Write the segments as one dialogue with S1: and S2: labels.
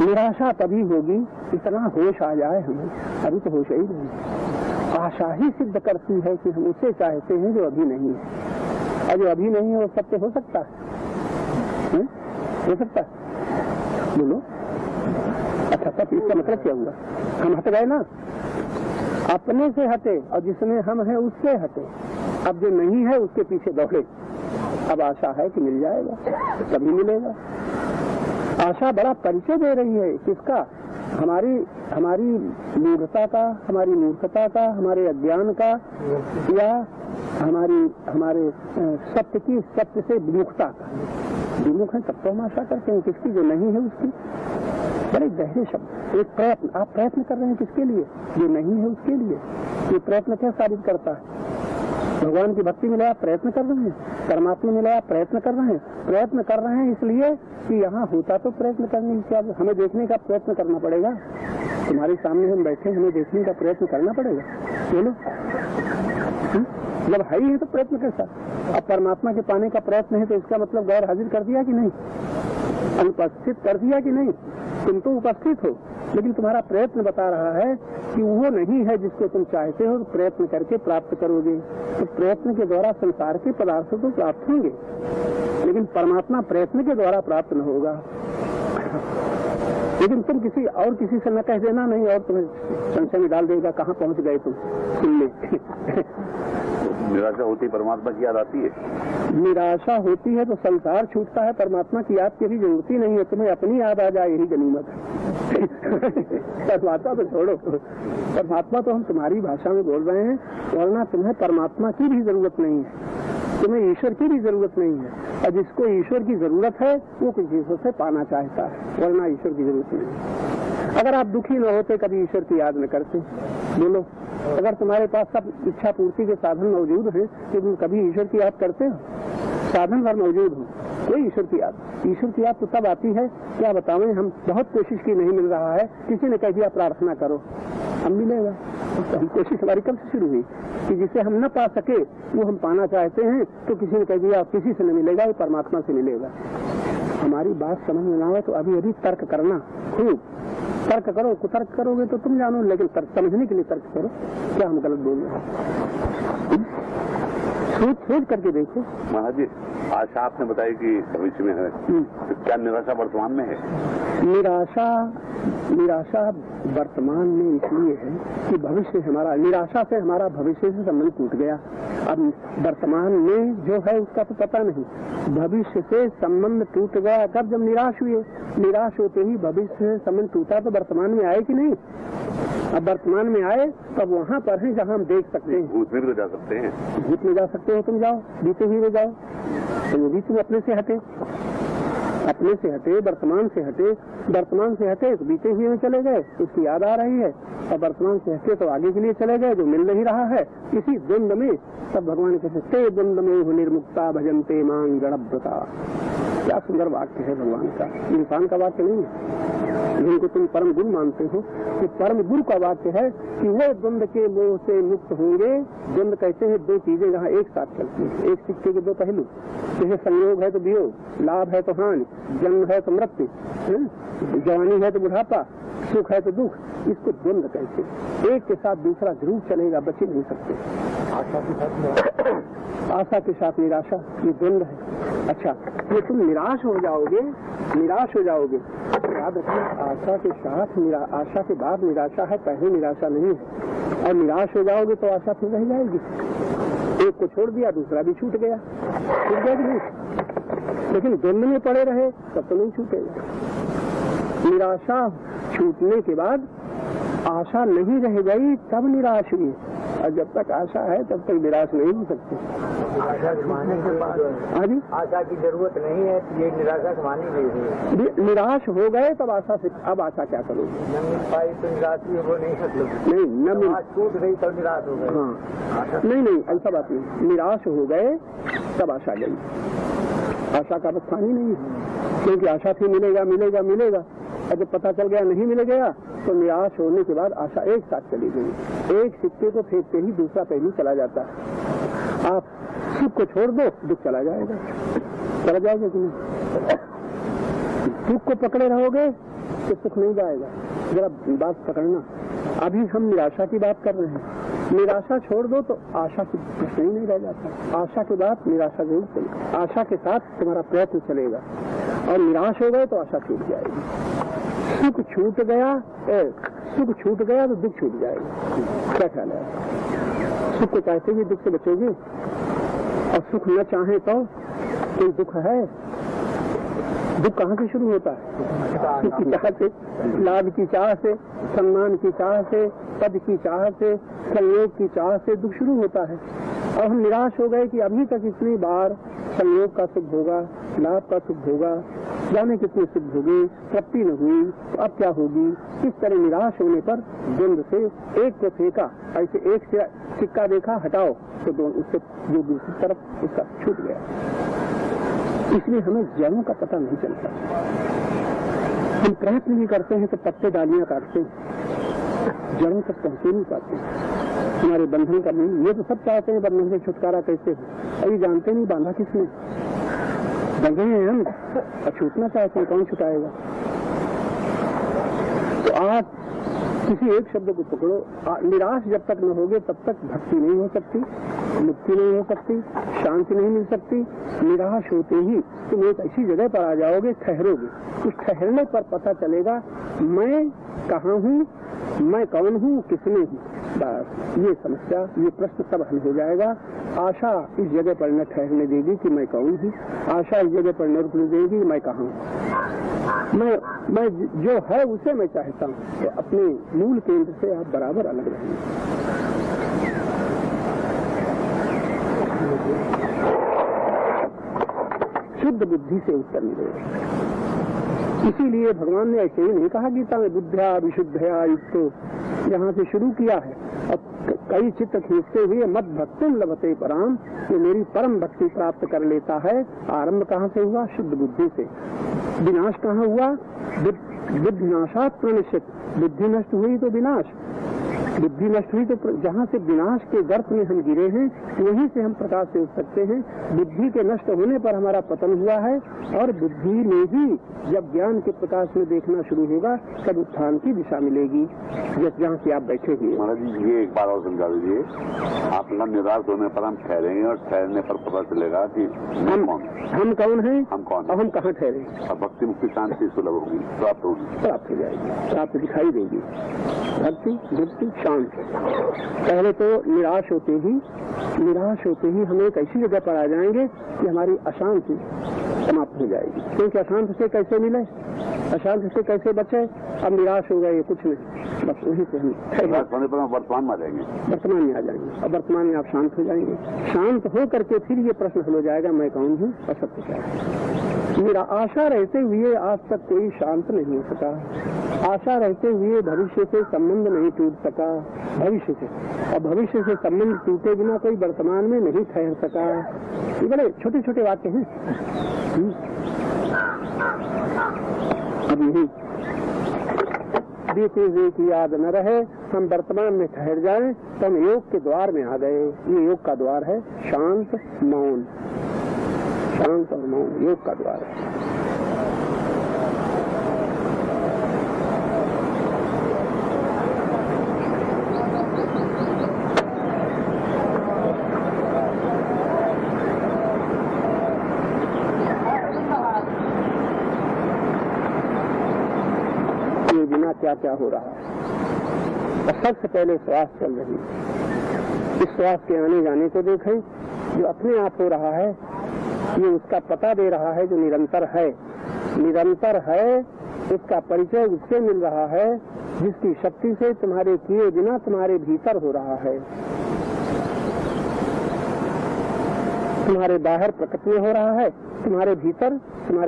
S1: निराशा तभी होगी इतना होश आ जाए हमें, अभी तो होश ही नहीं। आशा ही सिद्ध करती है कि हम उसे चाहते हैं जो अभी नहीं है, और जो अभी नहीं है वो सत्य हो सकता है, हो सकता है? बोलो। अच्छा, तब इसका मतलब क्या हुआ? हम हट गए ना, अपने से हटे, और जिसमें हम हैं उससे हटे। अब जो नहीं है उसके पीछे दौड़े। अब आशा है कि मिल जाएगा, कभी मिलेगा। आशा बड़ा परिचय दे रही है किसका? हमारी मूढ़ता का, हमारी मूर्खता का, हमारे अज्ञान का, या हमारे सत्य से विमुखता का। विमुख है तब तो हम आशा करते हैं, किसकी? जो नहीं है उसकी। बड़े गहरे शब्द। एक प्रयत्न, आप प्रयत्न कर रहे हैं किसके लिए? जो नहीं है उसके लिए। ये प्रयत्न क्या साबित करता है? भगवान की भक्ति मिले आप प्रयत्न कर रहे हैं, परमात्मा मिले आप प्रयत्न कर रहे हैं। प्रयत्न कर रहे हैं इसलिए कि यहाँ होता तो प्रयत्न करने की क्या, हमें देखने का प्रयत्न करना पड़ेगा। तुम्हारे सामने हम बैठे, हमें देखने का प्रयत्न करना पड़ेगा। बोलो, जब है ही है तो प्रयत्न कैसा? अब परमात्मा के पाने का प्रयत्न है तो इसका मतलब गैर हाजिर कर दिया कि नहीं, अनुपस्थित कर दिया कि नहीं? तुम तो उपस्थित हो, लेकिन तुम्हारा प्रयत्न बता रहा है कि वो नहीं है जिसको तुम चाहते हो, तो प्रयत्न करके प्राप्त करोगे। तो प्रयत्न के द्वारा संसार के पदार्थों को प्राप्त होंगे, लेकिन परमात्मा प्रयत्न के द्वारा प्राप्त न होगा। लेकिन तुम किसी से न कह देना, नहीं और तुम्हें संशय में डाल देगा, कहाँ पहुंच गए तुम सुनने।
S2: निराशा होती परमात्मा की याद आती है।
S1: निराशा होती है तो संसार छूटता है, परमात्मा की याद की भी जरूरत ही नहीं है। तुम्हें अपनी याद आ जाए यही गनीमत है। परमात्मा तो छोड़ो, परमात्मा तो हम तुम्हारी भाषा में बोल रहे हैं, वरना तुम्हें परमात्मा की भी जरूरत नहीं है, तुम्हें ईश्वर की भी जरूरत नहीं है। और जिसको ईश्वर की जरूरत है वो किसी ईश्वर से पाना चाहता है, वरना ईश्वर की जरूरत नहीं। अगर आप दुखी न होते, कभी ईश्वर की याद न करते। बोलो, अगर तुम्हारे पास सब इच्छा पूर्ति के साधन मौजूद हैं तो तुम कभी ईश्वर की याद करते हो? साधन भर मौजूद हो, कोई ईश्वर की याद तो तब आती है, क्या बतावें, हम बहुत कोशिश की, नहीं मिल रहा है, किसी ने कह दिया प्रार्थना करो, हम मिलेगा। तो हम कोशिश हमारी कब से शुरू हुई कि जिसे हम न पा सके वो हम पाना चाहते हैं, तो किसी ने कह दिया किसी से नहीं मिलेगा, वो परमात्मा से मिलेगा। हमारी बात समझ में ना आए तो अभी तर्क करना, खूब तर्क करो। कुतर्क करोगे तो तुम जानो, लेकिन समझने के लिए तर्क करो, क्या हम गलत बोल रहे हैं, सोच करके देखो।
S2: महाराज जी, आशा आपने बताई कि भविष्य में है, तो क्या निराशा वर्तमान में है? निराशा वर्तमान में इसलिए है कि भविष्य हमारा, निराशा से हमारा भविष्य से संबंध टूट गया। अब वर्तमान में जो है उसका तो पता नहीं, भविष्य से संबंध टूट गया कब? जब निराश हुए। निराश होते ही भविष्य से संबंध टूटा तो वर्तमान में आए कि नहीं? अब वर्तमान में आए तब वहाँ पर है जहाँ हम देख सकते हैं। भूत में भी तो जा सकते हैं।
S1: भूत में जा सकते हो, तुम जाओ, बीते हुए जाओ, तो वो भी तुम अपने से हटे, वर्तमान से हटे तो बीते हुए में चले गए, उसकी याद आ रही है। और वर्तमान से हटे तो आगे के लिए चले गए, जो मिल नहीं रहा है, इसी द्वंद में। तब भगवान कहते ते द्वंद में निर्मुक्ता भजन्ते मां गणव्रता। क्या सुंदर वाक्य है भगवान का, इंसान का वाक्य नहीं है, जिनको तुम परम गुरु मानते हो। तो परम गुरु का वाक्य है कि वो द्वंद के मोह से मुक्त होंगे। द्वंद कहते हैं दो चीजें जहाँ एक साथ चलती है, एक सिक्के के दो पहलू। जैसे संयोग है तो वियोग, लाभ है तो हानि, जन्म है तो मृत्यु, जवानी है तो बुढ़ापा, सुख है तो दुख, इसको द्वंद कहते हैं। एक के साथ दूसरा जरूर चलेगा, बच नहीं सकते। आशा के साथ निराशा, ये द्वंद है। अच्छा, ये तुम निराश हो जाओगे, याद रखना, आशा के बाद निराशा है, पहले निराशा नहीं है। और निराश हो जाओगे तो आशा फिर रह जाएगी। एक को छोड़ दिया, दूसरा भी छूट गया कि नहीं? लेकिन द्वंद में पड़े रहे तब तो नहीं छूटेगा। निराशा छूटने के बाद आशा नहीं रह गई, तब निराश हुई। और जब तक आशा है तब तक निराश नहीं हो सकते।
S3: आशा जमाने के बाद आशा की जरूरत नहीं है, ये निराशा जमानी नहीं है।
S1: निराश हो गए तब आशा से, अब आशा क्या करोगे?
S3: न मिल पाई तो निराश हो नहीं,
S1: नहीं, न मिल
S3: छूट गई तो निराश हो गए।
S1: हाँ, नहीं, ऐसा बात नहीं। निराश हो गए तब आशा गई। आशा का स्थान ही नहीं है, क्योंकि आशा थी मिलेगा। और जब पता चल गया नहीं मिल गया तो निराश होने के बाद आशा एक साथ चली गई। एक सिक्के को फेंकते ही दूसरा पहलू चला जाता है। आप सुख को छोड़ दो, दुख चला जाएगा कि नहीं? सुख को पकड़े रहोगे तो सुख नहीं जाएगा। जरा बात पकड़ना, अभी हम निराशा की बात कर रहे हैं। निराशा छोड़ दो तो आशा की प्रश्न ही नहीं रह जाता। आशा के बाद निराशा जरूर चलेगी, आशा के साथ तुम्हारा प्रयत्न चलेगा, और निराश हो गए तो आशा छूट जाएगी। सुख छूट गया तो दुख छूट जाएगा। क्या ख्याल है? सुख को चाहते हुए दुख से बचोगे, और सुख न चाहे तो कोई दुख है? दुख कहाँ से शुरू होता है? सुख की चाह से, लाभ की चाह से, सम्मान की चाह से, पद की चाह से, संयोग की चाह से दुख शुरू होता है। और हम निराश हो गए कि अभी तक इतनी बार संयोग का सुख होगा, लाभ का सुख होगा, जाने कितने सुख भोगे, तृप्ति न हुई, तो अब क्या होगी? इस तरह निराश होने पर द्वंद से एक को फेंका, ऐसे एक से सिक्का देखा हटाओ तो दोनों उससे जो दूसरी तरफ उसका छूट गया। इसलिए हमें जड़ों का पता नहीं चलता। हम प्रयत्न भी करते हैं तो पत्ते डालियां काटते हैं, जड़ों तक पहुंचे नहीं पाते। हमारे बंधन का नहीं, ये तो सब चाहते हैं बंधन से छुटकारा कैसे हो, अभी जानते नहीं बांधा किसने। बंधे हैं हम और छूटना चाहते हैं, कौन छुटाएगा? तो आप किसी एक शब्द को पकड़ो। निराश जब तक न होगे तब तक भक्ति नहीं हो सकती, मुक्ति नहीं हो सकती, शांति नहीं मिल सकती। निराश होते ही तुम एक ऐसी जगह पर आ जाओगे, ठहरोगे। उस ठहरने पर पता चलेगा मैं कहाँ हूँ, मैं कौन हूँ, किसने हूँ। बस ये समस्या, ये प्रश्न तब हल हो जाएगा। आशा इस जगह पर न ठहरने देगी कि मैं कौन हूँ, आशा इस जगह पर न रुकने देगी कि मैं कहाँ हूँ। मैं जो है उसे मैं चाहता हूँ। तो अपने मूल केंद्र से आप बराबर अलग रहेंगे। शुद्ध बुद्धि से उत्तर मिलेगा। इसीलिए भगवान ने ऐसे ही नहीं कहा गीता में बुद्ध्या विशुद्धया युक्तो, यहाँ से शुरू किया है। अब कई चित्त खींचते हुए मद भक्तिम लभते पराम, ये मेरी परम भक्ति प्राप्त कर लेता है। आरंभ कहाँ से हुआ? शुद्ध बुद्धि से। विनाश कहाँ हुआ? बुद्धि नाशात प्रणश्यत, बुद्धि नष्ट हुई तो विनाश, बुद्धि नष्ट हुई तो जहाँ से विनाश के गर्त में हम गिरे हैं वहीं से हम प्रकाश से उठ सकते हैं। बुद्धि के नष्ट होने पर हमारा पतन हुआ है, और बुद्धि में ही जब ज्ञान के प्रकाश में देखना शुरू होगा तब उत्थान की दिशा मिलेगी, जहाँ से आप बैठे हुए।
S4: महाराज जी ये एक बार और समझा दीजिए। आपका निराश होने पर हम ठहरेंगे और ठहरने पर पता चलेगा कि हम कौन हैं, हम कौन और हम कहाँ ठहरे। और भक्ति मुक्ति शांति सुलभ होगी, प्राप्त हो जाएगी, प्राप्त दिखाई देगी। भक्ति मुक्ति शांत। पहले तो निराश होते ही हम एक ऐसी जगह पर आ जाएंगे कि हमारी अशांति समाप्त हो जाएगी। क्योंकि अशांत से कैसे मिले, अशांत से कैसे बचे? अब निराश हो गए, कुछ नहीं, बस वहीं से हम वर्तमान में आ जाएंगे, वर्तमान में आ जाएंगे। और वर्तमान में आप शांत हो जाएंगे। शांत हो करके फिर ये प्रश्न हो जाएगा मैं कौन हूँ और सत्य क्या है। मेरा आशा रहते हुए आज तक कोई शांत नहीं हो सका, आशा रहते हुए भविष्य से संबंध नहीं टूट सका, भविष्य से, और भविष्य से संबंध टूटे बिना कोई वर्तमान में नहीं ठहर सका। ये बड़े छोटे छोटे वाक्य हैं। अब यही बीते हुए की याद न रहे, हम वर्तमान में ठहर जाएं तो हम योग के द्वार में आ गए। ये योग का द्वार है, शांत मौन, शांत और मौन योग का द्वार है। ये बिना क्या क्या हो रहा है। और सबसे पहले श्वास चल रही है, इस श्वास के आने जाने को देखें। जो अपने आप हो रहा है ये उसका पता दे रहा है, जो निरंतर है, निरंतर है। इसका परिचय उससे मिल रहा है जिसकी शक्ति से तुम्हारे किए बिना तुम्हारे भीतर हो रहा है। तुम्हारे बाहर प्रकट में हो रहा है, तुम्हारे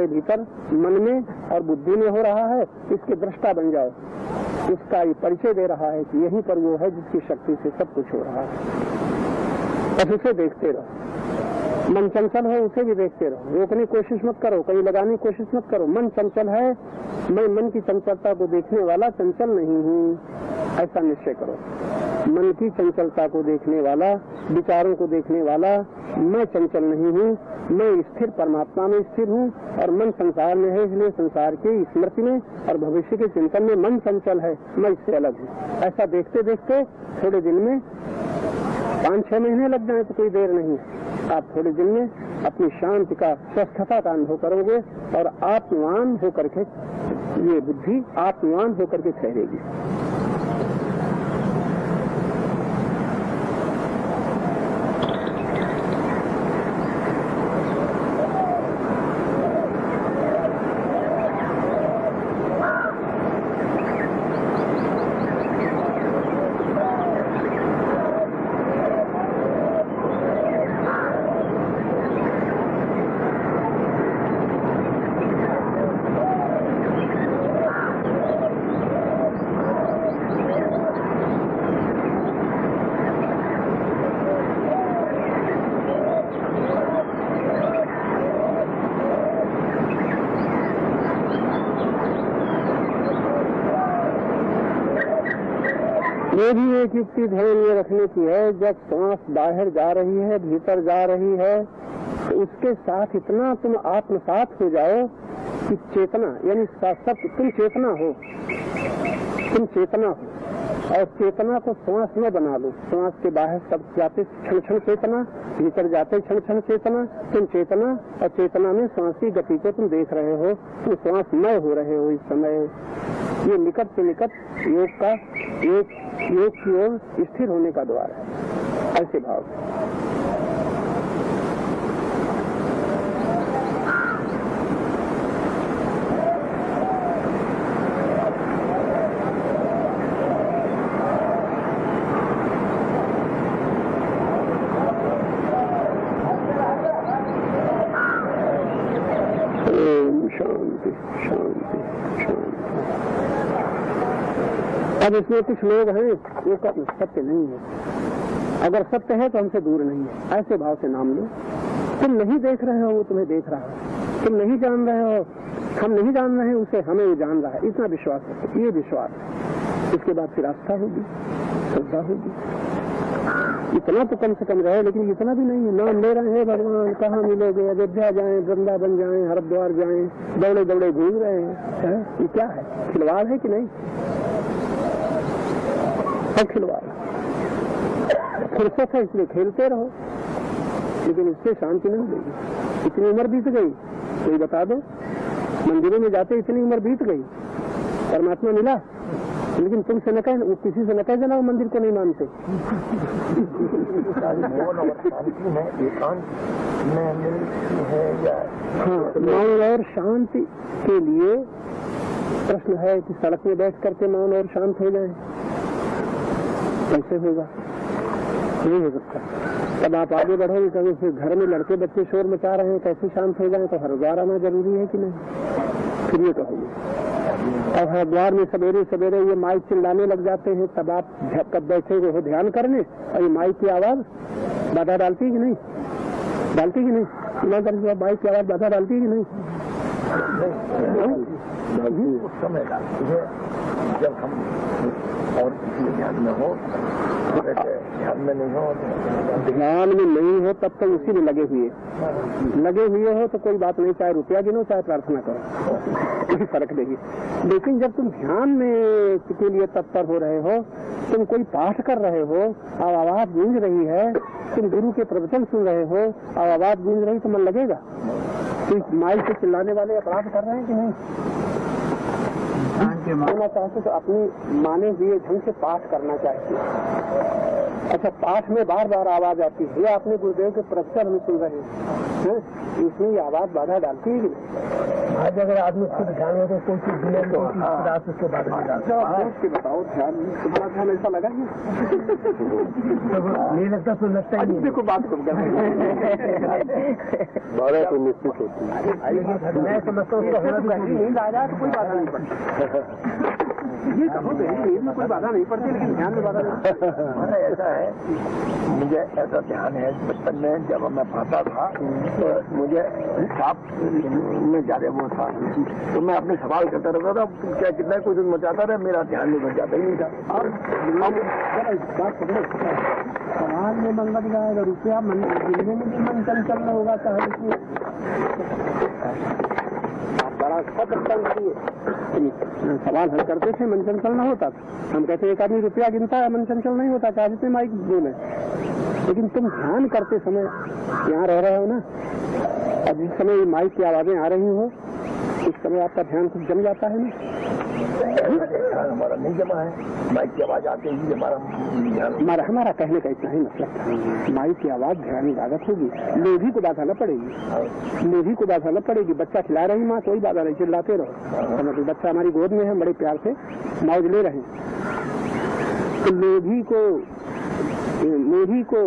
S4: भीतर मन में और बुद्धि में हो रहा है। इसके दृष्टा बन जाओ। इसका ये परिचय दे रहा है कि यहीं पर वो है जिसकी शक्ति से सब कुछ हो रहा है। बस उसे देखते रहो। मन चंचल है उसे भी देखते रहो, रोकने की कोशिश मत करो, कहीं लगाने की कोशिश मत करो। मन चंचल है, मैं मन की चंचलता को देखने वाला चंचल नहीं हूँ, ऐसा निश्चय करो। मन की चंचलता को देखने वाला, विचारों को देखने वाला मैं चंचल नहीं हूँ,
S1: मैं स्थिर परमात्मा में स्थिर हूँ और मन संसार में है, इसलिए संसार की स्मृति में और भविष्य के चिंतन में मन चंचल है, मैं इससे अलग हूँ। ऐसा देखते देखते थोड़े दिन में 5-6 महीने लग जाए तो कोई देर नहीं, आप थोड़े दिन में अपनी शांति का, स्वस्थता का अनुभव करोगे और आत्मवान होकर के ये बुद्धि आत्मवान होकर के ठहरेगी। ये भी एक युक्ति ध्यान में रखने की है, जब सांस बाहर जा रही है, भीतर जा रही है, तो उसके साथ इतना तुम आत्मसात हो जाओ कि चेतना, यानी सब तुम चेतना हो, और चेतना को सांस में बना लो। सांस के बाहर सब जाते क्षण क्षण चेतना, भीतर जाते क्षण क्षण चेतना, तुम चेतना और चेतना में सांस की गति को तुम देख रहे हो, तुम सांसमय हो रहे हो इस समय। ये निकट से निकट योग का योग की ओर स्थिर होने का द्वार है, ऐसे भाव। शांति शांति शांति। अब इसमें कुछ लोग हैं वो सत्य नहीं है, अगर सत्य है तो हमसे दूर नहीं है, ऐसे भाव से नाम लो। तुम नहीं देख रहे हो, वो तुम्हें देख रहा है, तुम नहीं जान रहे हो, हम नहीं जान रहे हैं, उसे हमें वो जान रहा है, इतना विश्वास है। ये विश्वास है, इसके बाद फिर आस्था होगी, श्रद्धा होगी। इतना तो कम से कम रहे, लेकिन इतना भी नहीं है। नाम ले रहे हैं भगवान, कहाँ मिलोगे, अयोध्या जाएं, वृंदावन जाएं, हरिद्वार जाएं, दौड़े दौड़े घूम रहे हैं। ये क्या है, खिलवाड़ है कि नहीं? सब खिलवाड़, फुर्सत है इसलिए खेलते रहो, लेकिन इससे शांति नहीं देगी। इतनी उम्र बीत गई, कोई बता दो, मंदिरों में जाते इतनी उम्र बीत गई, परमात्मा मिला, लेकिन तुमसे न कहे, वो किसी से न कह देना वो मंदिर को नहीं मानते। हाँ, मौन और शांति के लिए प्रश्न है कि सड़क में बैठ करके मौन और शांत हो जाए, कैसे होगा? नहीं हो सकता। तब आप आगे बढ़ोगे, कभी फिर घर में लड़के बच्चे शोर मचा रहे हैं, कैसे शांत हो जाए? तो हरिद्वार आना जरूरी है कि नहीं? फिर ये कहोगे। और हरिद्वार में सवेरे सवेरे ये माइक चिल्लाने लग जाते हैं, तब आप कब बैठे हो ध्यान करने, और ये माइक की आवाज बाधा डालती कि नहीं? डालती कि नहीं? माइक की आवाज बाधा डालती कि नहीं?
S3: उस समय डालती है जब हम और किसी ध्यान में हो, ध्यान में नहीं हो,
S1: ध्यान में नहीं हो तब तक उसी में लगे हुए हो तो कोई बात नहीं, चाहे रुपया गिनो चाहे प्रार्थना करो, कोई फर्क नहीं। लेकिन जब तुम ध्यान में के लिए तत्पर हो रहे हो, तुम कोई पाठ कर रहे हो और आवाज गूंज रही है, तुम गुरु के प्रवचन सुन रहे हो और आवाज गूंज रही, तो मन लगेगा। तो माइक से चिल्लाने वाले अपराध कर रहे हैं कि नहीं? होना चाहते तो अपनी माने हुए ढंग से पाठ करना चाहिए। अच्छा, पाठ में बार बार आवाज आती है, ये आपने गुरुदेव के प्रवचन हम सुन रहे हैं, इसमें ये आवाज बाधा डालती है कि नहीं?
S3: आज अगर आदमी खुद ध्यान हो तो कोई चीज मिले तो उसके बाद
S1: बताओ, ध्यान तुम्हारा ध्यान ऐसा लगा
S3: नहीं लगता तो लगता ही नहीं।
S1: देखो बात तुम कर बारह तो निश्चित होती है,
S3: मैं समझता हूँ उसका होना भी
S1: नींद आ जाए तो कोई बात नहीं।
S2: ये कहो तो नींद में कोई बाधा नहीं पड़ती, लेकिन ध्यान में बाधा नहीं।
S3: हमारा ऐसा है, मुझे ऐसा ध्यान है बचपन में जब मैं पढ़ता था तो मुझे सांप में ज्यादा वो था, तो मैं अपने सवाल करता रहता था, क्या कितना कुछ मचाता रहा, मेरा ध्यान में बच जाता ही नहीं था। और
S2: समाज में मन लग जाएगा, रुपया मन जिंदगी में भी मन चंचल न होगा, चाहे बड़ा सवाल हल करते थे, मन चंचल न होता था। हम कहते एक आदमी रुपया गिनता है, मन चंचल नहीं होता, चाहे जितने माइक बोले। लेकिन तुम ध्यान करते समय यहाँ रह रहे हो ना, अब जिस समय माइक की आवाजें आ रही हो, उस समय आपका ध्यान कुछ जम जाता है ना।
S3: हमारा नहीं जमा है, माइक की आवाज आते ही
S2: हमारा कहने का इतना ही मतलब था। माइक की आवाज ध्यान लागत होगी, लोभी को बाधा न पड़ेगी, लोभी को बाधा न पड़ेगी। बच्चा खिला रही माँ, कोई बाधा नहीं, चिल्लाते रहो। मतलब बच्चा हमारी गोद में है, बड़े प्यार से मौज ले रहे हैं, तो लोभी को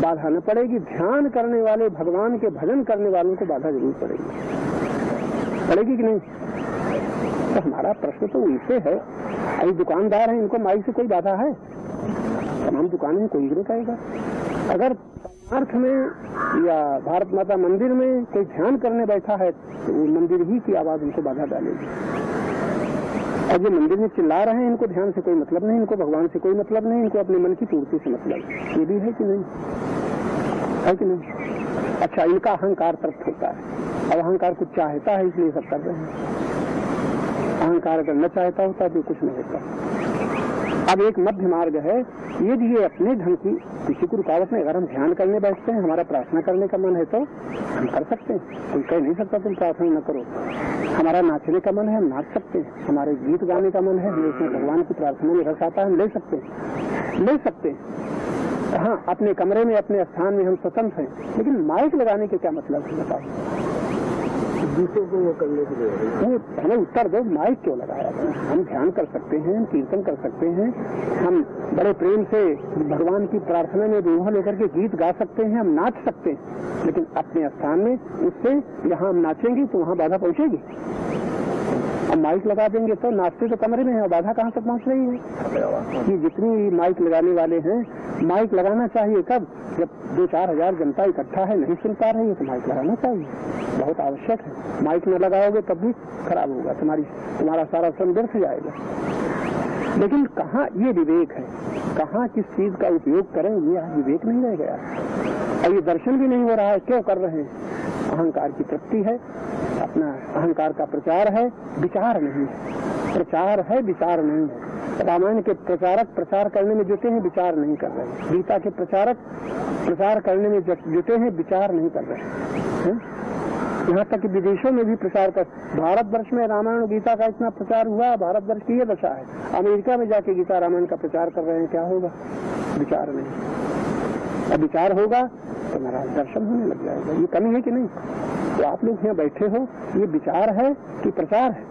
S2: बाधा न पड़ेगी। ध्यान करने वाले, भगवान के भजन करने वालों को बाधा जरूर पड़ेगी कि नहीं? तो हमारा प्रश्न तो उनसे है, अभी दुकानदार हैं, इनको माइक से कोई बाधा है? तमाम दुकानें हैं, कोई नहीं कहेगा। अगर अर्थ में या भारत माता मंदिर में कोई ध्यान करने बैठा है तो वो मंदिर ही की आवाज उनको बाधा डालेगी। और जो मंदिर में चिल्ला रहे हैं, इनको ध्यान से कोई मतलब नहीं, इनको भगवान से कोई मतलब नहीं, इनको अपने मन की पूर्ति से मतलब। ये भी है कि नहीं? है कि नहीं? अच्छा, इनका अहंकार तृप्त होता है, अब अहंकार कुछ चाहता है इसलिए सब कर रहे हैं। अहंकार अगर न चाहता होता तो कुछ नहीं होता। अब एक मध्य मार्ग है, यदि ये अपने ढंग की किसी को रुकावट में, अगर हम ध्यान करने बैठते हैं, हमारा प्रार्थना करने का मन है तो हम कर सकते हैं, कोई कह नहीं सकता तुम प्रार्थना न करो। हमारा नाचने का मन है, हम नाच सकते हैं। हमारे गीत गाने का मन है, हमें उसमें भगवान की प्रार्थना में रस आता है, हम ले सकते हैं। हाँ, अपने कमरे में, अपने स्थान में हम स्वतंत्र हैं, लेकिन माइक लगाने के क्या मतलब है बताओ? दूसरों को वो करने के लिए हमें उत्तर दो, माइक क्यों लगाया? हम ध्यान कर सकते हैं, कीर्तन कर सकते हैं, हम बड़े प्रेम से भगवान की प्रार्थना में रूह लेकर के गीत गा सकते हैं, हम नाच सकते हैं, लेकिन अपने स्थान में उससे यहाँ हम नाचेंगे तो वहाँ बाधा पहुँचेगी। अब माइक लगा देंगे तो नाचते तो कमरे में है, बाधा कहाँ तक पहुँच रही है? ये जितनी माइक लगाने वाले हैं, माइक लगाना चाहिए कब? जब 2-4 हजार जनता इकट्ठा है, नहीं सुन पा रही है तो माइक लगाना चाहिए, बहुत आवश्यक है। माइक न लगाओगे तब भी खराब होगा, तुम्हारा सारा श्रम व्यर्थ जाएगा। लेकिन कहाँ ये विवेक है, कहाँ किस चीज का उपयोग करें, ये विवेक नहीं रह गया। और ये दर्शन भी नहीं हो रहा है, क्यों कर रहे हैं? अहंकार की तृप्ति है, अपना अहंकार का प्रचार है, विचार नहीं है। प्रचार है, विचार नहीं है। रामायण के प्रचारक प्रचार करने में जुटे हैं, विचार नहीं कर रहे। गीता के प्रचारक प्रचार करने में जुटे हैं, विचार नहीं कर रहे हैं। यहाँ तक कि विदेशों में भी प्रचार कर, भारतवर्ष में रामायण और गीता का इतना प्रचार हुआ, भारतवर्ष की ये दशा है। अमेरिका में जाके गीता रामायण का प्रचार कर रहे हैं, क्या होगा? विचार नहीं। अब विचार होगा तो मेरा दर्शन होने लग जाएगा। ये कमी है कि नहीं? तो आप लोग यहाँ बैठे हो, ये विचार है कि प्रचार है?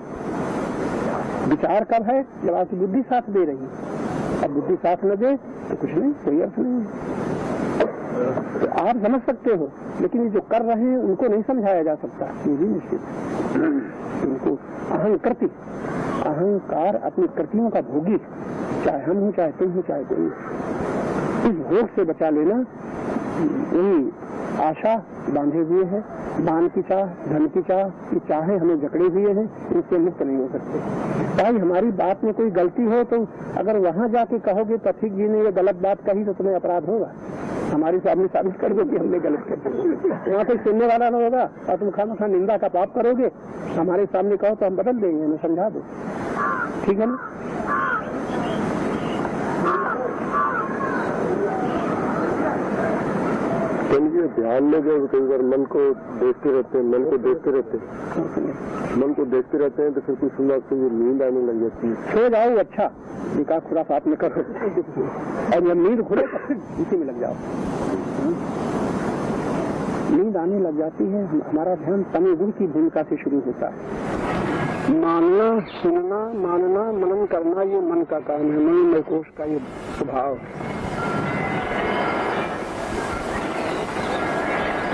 S2: विचार कब है? जब आपकी बुद्धि साथ दे रही है। अब बुद्धि साथ न दे तो कुछ नहीं, कोई अर्थ नहीं है। तो आप समझ सकते हो, लेकिन ये जो कर रहे हैं उनको नहीं समझाया जा सकता, ये भी निश्चित। उनको अहंकृति, अहंकार अपनी कृतियों का भोगी, चाहे हम हो, चाहे तुम हो, चाहे कोई, इस भोग से बचा लेना, यही आशा बांधे हुए है। दान की चाह, धन की चाह, ये चाहे हमें जकड़े हुए हैं, इनसे मुक्त नहीं हो सकते। भाई हमारी बात में कोई गलती हो तो अगर वहां जाके कहोगे पथिक जी ने ये गलत बात कही तो तुम्हें अपराध होगा। हमारे सामने साबित कर दो कि हमने गलत कर दिया, यहाँ कोई सुनने वाला न होगा और तुम खामखा निंदा का पाप करोगे। हमारे सामने कहो तो हम बदल देंगे, हमें समझा दो, ठीक है ना?
S3: ध्यान में जो कई बार मन को देखते रहते हैं, तो फिर कुछ सुना तो नींद आने लग जाती है।
S2: सो जाओ, अच्छा विकास खुराफात में करो, और जब नींद खुले तो फिर इसी में लग जाओ। नींद आने लग जाती है, हमारा ध्यान तमोगुण की भूमिका से शुरू होता है। मानना, सुनना, मानना, मनन करना, ये मन का काम है, मन कोश का ये स्वभाव।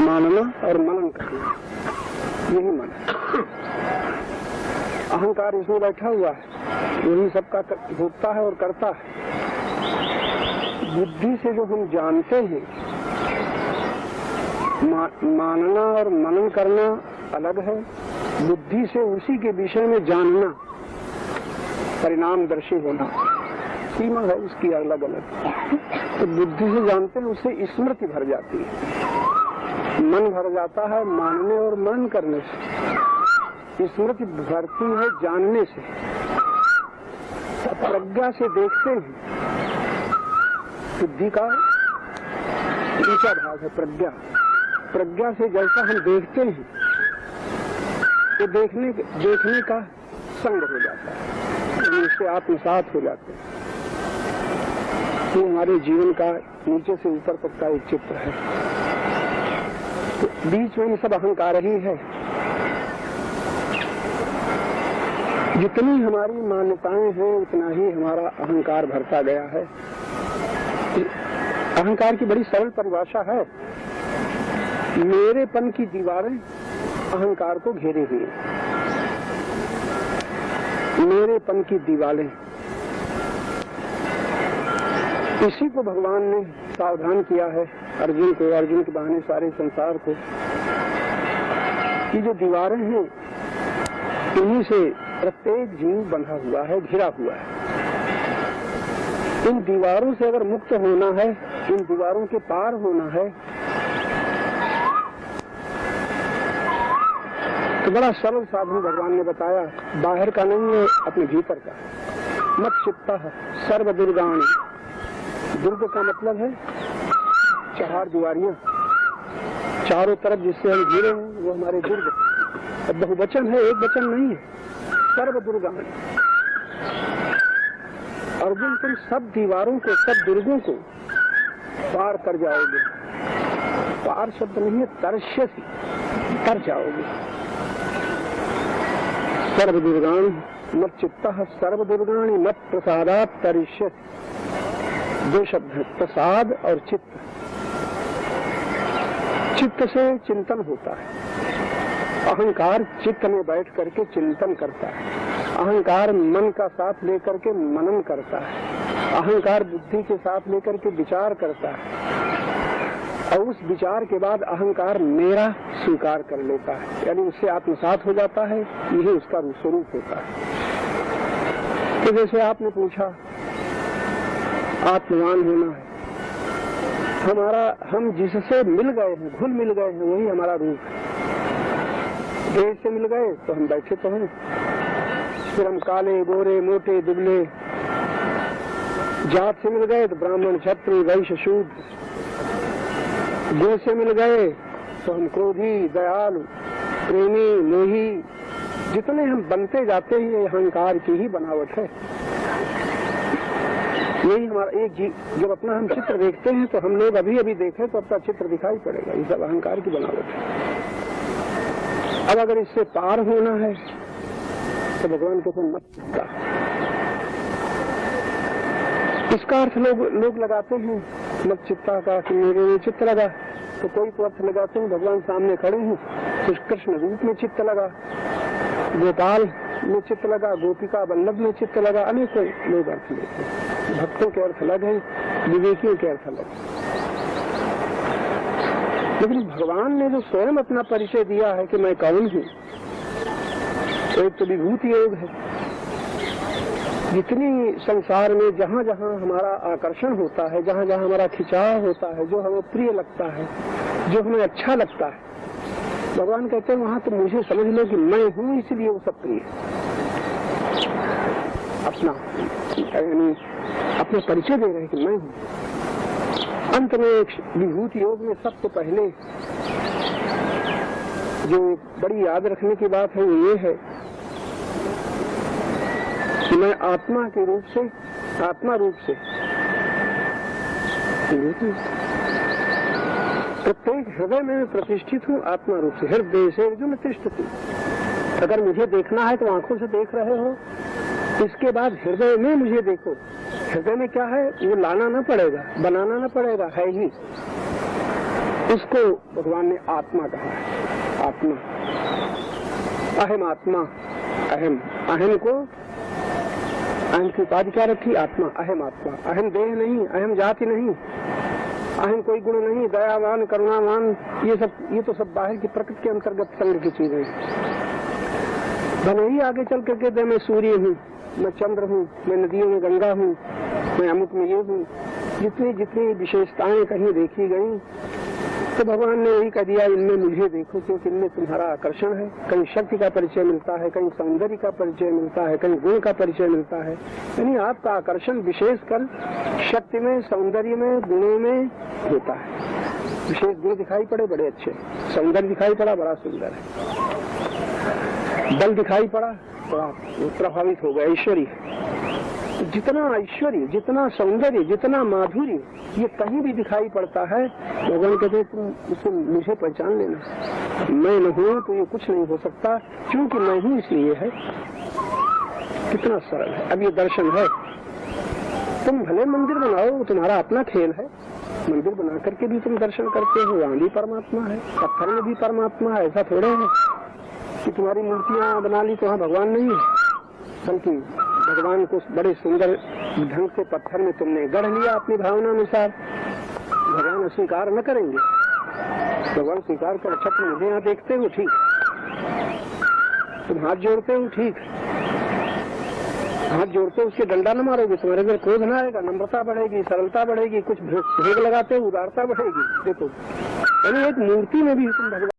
S2: मानना और मनन करना, यही मन। अहंकार इसमें बैठा हुआ है, वही सबका भोगता है और करता है। बुद्धि से जो हम जानते हैं, मानना और मनन करना अलग है। बुद्धि से उसी के विषय में जानना, परिणामदर्शी होना, सीमा है इसकी अलग अलग। तो बुद्धि से जानते हैं, उससे स्मृति भर जाती है, मन भर जाता है मानने और मनन करने से। स्मृति भरती है जानने से। प्रज्ञा से देखते हैं, बुद्धि का ऊंचा भाग है प्रज्ञा। प्रज्ञा से जैसा हम देखते हैं तो देखने का संग हो जाता है, उससे आत्मसात हो जाते हैं। ये हमारे जीवन का नीचे से ऊपर तक का एक चित्र है। तो बीच में सब अहंकार ही है। जितनी हमारी मान्यताएं हैं उतना ही हमारा अहंकार भरता गया है। अहंकार की बड़ी सरल परिभाषा है, मेरेपन की दीवारें अहंकार को घेरे हुए। मेरेपन की दीवारें, इसी को भगवान ने सावधान किया है अर्जुन को, अर्जुन के बहाने सारे संसार को, कि जो दीवारें हैं इन्हीं से प्रत्येक जीव बंधा हुआ है, घिरा हुआ है। इन दीवारों से अगर मुक्त होना है, इन दीवारों के पार होना है, तो बड़ा सरल साधन भगवान ने बताया। बाहर का नहीं है, अपने भीतर का। मत चित्ता सर्व दुर्गाणी। दुर्ग का मतलब है चार दीवारियां, चारों तरफ जिससे हम घिरे हैं वो हमारे दुर्ग। अब बहुवचन है, एक वचन नहीं है। सर्व दुर्गाणी। अर्जुन, तुम सब दीवारों को, सब दुर्गों को पार कर जाओगे। पार शब्द नहीं है, तरश्यसि, तर जाओगे। सर्व दुर्गाणी मत चित्तः सर्व दुर्गाणी मत प्रसादात् तरिष्यसि। दो शब्द है, प्रसाद और चित्त। चित्त से चिंतन होता है। अहंकार चित्त में बैठ करके चिंतन करता है। अहंकार मन का साथ लेकर के मनन करता है। अहंकार बुद्धि के साथ लेकर के विचार करता है, और उस विचार के बाद अहंकार मेरा स्वीकार कर लेता है, यानी उससे आत्मसात हो जाता है। यही उसका स्वरूप होता है। तो जैसे आपने पूछा, आत्मवान होना है हमारा, हम जिससे मिल गए हैं, घुल मिल गए हैं, वही हमारा रूप है। देश से मिल गए तो हम बैठे तो हैं, फिर हम काले गोरे मोटे दुबले। जात से मिल गए तो ब्राह्मण क्षत्रिय वैश्य शूद्र। गुण से मिल गए तो हम क्रोधी दयालु प्रेमी मोही। जितने हम बनते जाते हैं ये अहंकार की ही बनावट है। यही हमारा एक जब अपना हम चित्र देखते हैं तो हम लोग अभी अभी देखें तो अपना चित्र दिखाई पड़ेगा। ये सब अहंकार की बनावट है। अब अगर इससे पार होना है तो भगवान को मत चित्ता। इसका अर्थ लोग लगाते हैं मत चित्ता का, कि मेरे में चित्त लगा। तो कोई तो अर्थ लगाते हैं, भगवान सामने खड़े हैं तो कृष्ण रूप में चित्त लगा, गोपाल में चित्त लगा, गोपिका वल्लभ में चित्त लगा। अनेकों लोग अर्थ लेते हैं। भक्तों के अर्थ अलग है, विवेकियों के अर्थ अलग है। लेकिन भगवान ने जो स्वयं अपना परिचय दिया है कि मैं कौन हूँ, एक तो विभूति योग है। जितनी संसार में जहाँ जहाँ हमारा आकर्षण होता है, जहाँ जहाँ हमारा खिंचाव होता है, जो हमें प्रिय लगता है, जो हमें अच्छा लगता है, भगवान कहते हैं वहां तो मुझे समझ लो कि मैं हूँ, इसलिए वो सब प्रिय। अपना यानी अपने परिचय दे रहे हैं कि मैं हूँ। अंत में एक विभूति योग में सबसे पहले जो बड़ी याद रखने की बात है वो ये है कि मैं आत्मा के रूप से, आत्मा रूप से प्रत्येक हृदय में प्रतिष्ठित हूँ। आत्मा रूप से हृदय से अर्जुन तिष्ठति। अगर मुझे देखना है तो आंखों से देख रहे हो, इसके बाद हृदय में मुझे देखो। हृदय में क्या है वो लाना ना पड़ेगा, बनाना ना पड़ेगा, है ही। इसको भगवान ने आत्मा कहा है। आत्मा, अहम आत्मा, अहम, अहम को अहम की उपाधि क्या रखी? आत्मा, अहम आत्मा। अहम देह नहीं, अहम जाति नहीं, अहम कोई गुण नहीं, दयावान करुणावान, ये तो सब बाहर की प्रकृति के अंतर्गत संग्रह की चीजें। भले ही आगे चल करके दे मैं सूर्य हूँ, मैं चंद्र हूँ, मैं नदियों में गंगा हूँ, मैं अमुक में ये हूँ, जितनी जितनी विशेषताएं कहीं देखी गई तो भगवान ने यही कह दिया इनमें मुझे देखो, क्योंकि इनमें तुम्हारा आकर्षण है। कहीं शक्ति का परिचय मिलता है, कहीं सौंदर्य का परिचय मिलता है, कहीं गुण का परिचय मिलता है। यानी आपका आकर्षण विशेषकर शक्ति में, सौंदर्य में, गुणों में होता है। विशेष गुण दिखाई पड़े बड़े अच्छे, सौंदर्य दिखाई पड़ा बड़ा सुंदर है, बल दिखाई पड़ा तो आप प्रभावित हो गए। ऐश्वर्य, जितना ऐश्वर्य, जितना सौंदर्य, जितना माधुर्य ये कहीं भी दिखाई पड़ता है, भगवान कहते तुम मुझे पहचान लेना, मैं न हूं तो ये कुछ नहीं हो सकता, क्योंकि मैं हूं इसलिए है। कितना सरल है। अब ये दर्शन है। तुम भले मंदिर बनाओ, तुम्हारा अपना खेल है, मंदिर बना करके भी तुम दर्शन करते हो, वहां भी परमात्मा है, पत्थर में भी परमात्मा है। ऐसा थोड़े है कि तुम्हारी मूर्तियां बना ली तो वहाँ भगवान नहीं है, बल्कि भगवान को बड़े सुंदर ढंग से पत्थर में तुमने गढ़ लिया अपनी भावना अनुसार। भगवान स्वीकार न करेंगे, भगवान स्वीकार कर छत्र मुझे यहाँ देखते हो ठीक, तुम हाथ जोड़ते हो ठीक, हाथ जोड़ते हो उसके डंडा न मारोगे, तुम्हारे अंदर क्रोध न आएगा, नम्रता बढ़ेगी, सरलता बढ़ेगी, कुछ भेद लगाते हो उदारता बढ़ेगी। देखो यानी एक मूर्ति में भी तुम भगवान